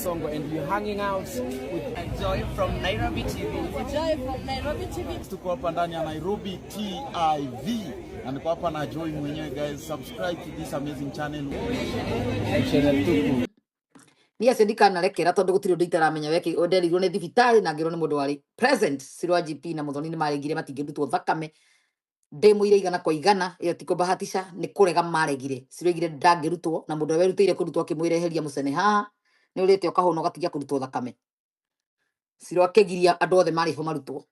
Songo, and you're hanging out with Joy from Nairobi TV. Joy from Nairobi TV. Tuko hapa ndani ya Nairobi TV. Na niko hapa na Joy mwenyewe, guys. Subscribe to this amazing channel. Channel tuku. Ni asedika na lekera tondu gutiri undu itaramenya weki oderirwo ni thibitari na ngirwo ni mundu wari present Shiru GP na Muthoni ni maregire matingirutwo thakame demo ire igana kwa igana iyo tiko bahatisha ni kurega maregire Shiru igire ndangirutwo na mundu werutire kurutwo akimwireheria mucene haha ni urite okahono gatigia kurutwo thakame Shiru akegiria andu othe mari ho marutwo.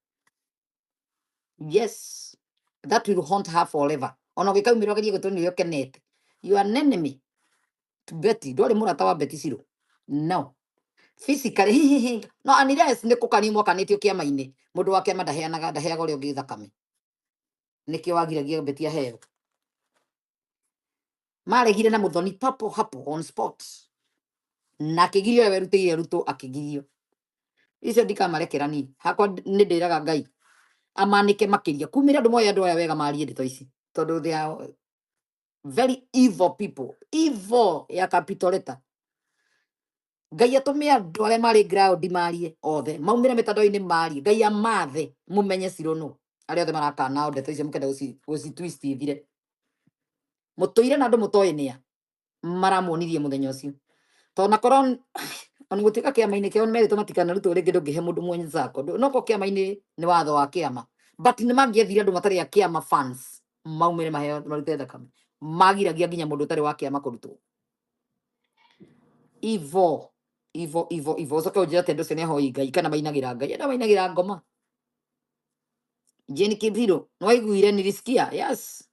Yes, that will haunt her forever. Ono gikaumiro gerie gutoni yo kenete, you are an enemy to Betty. Dole murata wa Betty Shiru. No. Physically, no, unless ni kukani mwaka nitio kiama-ini mundu wa kiama ndaheaga uria ungi thakame nikio wagiragia Betty aheo maregire na Muthoni papo hapo on spot na kigirio werutire ruto akigirio icio ndikamarekera ni hakwa ni ndiraga Ngai amanike makiria kumira andu moya andu aya wega marie ndito ici tondu they are very evil people, evil ya capital letter. Ngai atume andu aria mari ground marie othe maumire mitandao-ini marie Ngai amathe mumenye Shiru no aria othe marakana ndeto icio mukenda guci twist ithire mutuire na andu mutoenia maramuonirie muthenya ucio to na koron oni gutika kiama-ini kio merito matikana ruto ringi ndungihe mundu mwenye zako no ko kiama-ini ni watho wa kiama but ni mangiethire andu matari ya kiama fans maumire maheo marute thakame magiragia nginya mundu utari wa kiama kurutwo evil. Soka ujira tendo sene hoi Ngai kana mainagira Ngai na mainagira ngoma Jeni Kibiro no aiguire nilisikia. Yes,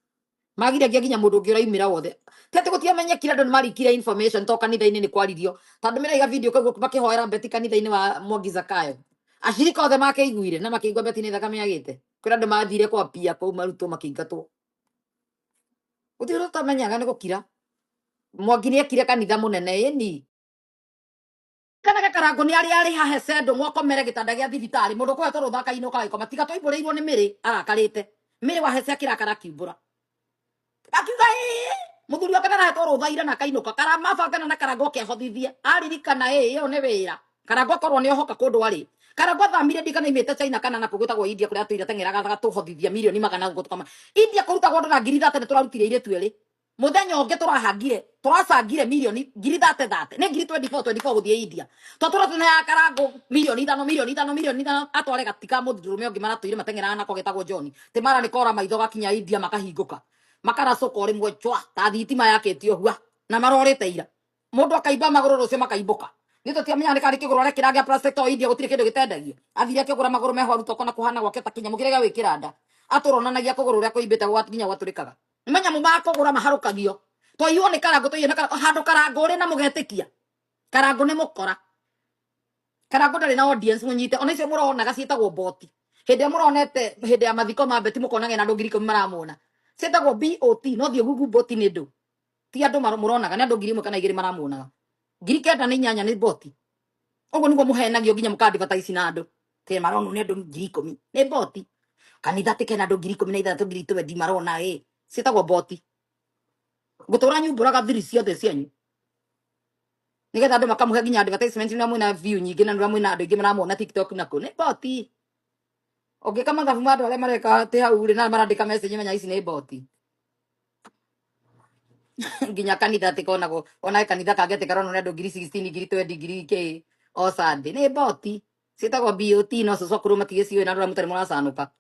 magiragia nginya mundu ungi uraimira wothe tete gutiamenya kila andu mari kira information to kanitha-ini ni kwaririo tondu mira iga video kaguo makihoera Betty kanitha-ini wa Mwangi Zakayo ashirika othe makeiguire na makiigua Betty ni thakame agite kwira andu mathire kwa pia kwa marutwo makiingatwo utiro tamenyaga ni gukira Mwangi ni akire kanitha munene yeni kana Karangu ni ari hahe sendo mwako mere gitanda gia thibitari mundu kwa toro thaka ino kai koma tiga toibureirwo ni miri arakarite miri wa hese kira kara kimbura akiuga muthuri wakana na toro thaira na kainuka karama bangana na Karangu kehothithia aririkana iyo ni wira Karangu korwo ni ohoka kundu ari Karangu thamire ndikana imete China kana na kugutagwo India kuria tuire tengeraga tuhothithia milioni magana gutukama India kurutagwo andu na ngiri 30 ni turarutire ire tweri muthenya ungi turacangire milioni ngiri 30 ni ngiri 24 guthie India turatune ya Karangu milioni 5 atware gatika muthurume ungi maratuire matengeraga na kogetagwo John ti mara ni kora maitho gakinya India makahinguka makaracoka rimwe chwa ta thitima yaketio hua na marorite ira mundu akaimba maguru rucio makaimbuka ni tutiamenya ni kari kigurore kiragia plastic to India gutire kindu gitendagio athire kigura maguru meho aruto na kuhana gwake ta Kenya mukirega wikiranda aturonanagia kuguru ria kuimbite gwatinya gwaturikaga nimenya mumakugura maharukagio to iyo ni Karangu to iyo na handu Karangu ri na mugetikia Karangu ni mukora Karangu ndari na audience munyite ona icio murona gacietagwo boti hindi muronete hindi ya mathiko ma Betty mukona ngena andu ngiri 10 maramona cietagwo BOT no thio Google boti ni ndu ti andu muronaga ni andu ngiri 1 kana 2 maramona ngiri 9 ni 8 ni boti uguo niguo muhenagio nginya mukadvertise na andu te maronu ni andu ngiri 10 ni boti kanitha tikena andu ngiri 16 ngiri 20 marona cietagwo boti gutura nyumburaga thiri ciothe cianyu nigetha andu makamuhe nginya advertisement na mwina view nyingi na mwina andu ingi maramona TikTok nako ni boti kama mathabu ma andu aria mareka te hau ri na marandika message menya ici ni boti nginya kanitha tikonagwo ona kanitha kangete karona ni andu ngiri 16 ngiri 20 ngiri ke o Sunday ni boti cietagwo BOT no cucu kuruma tigicio na andu mutari muracanuka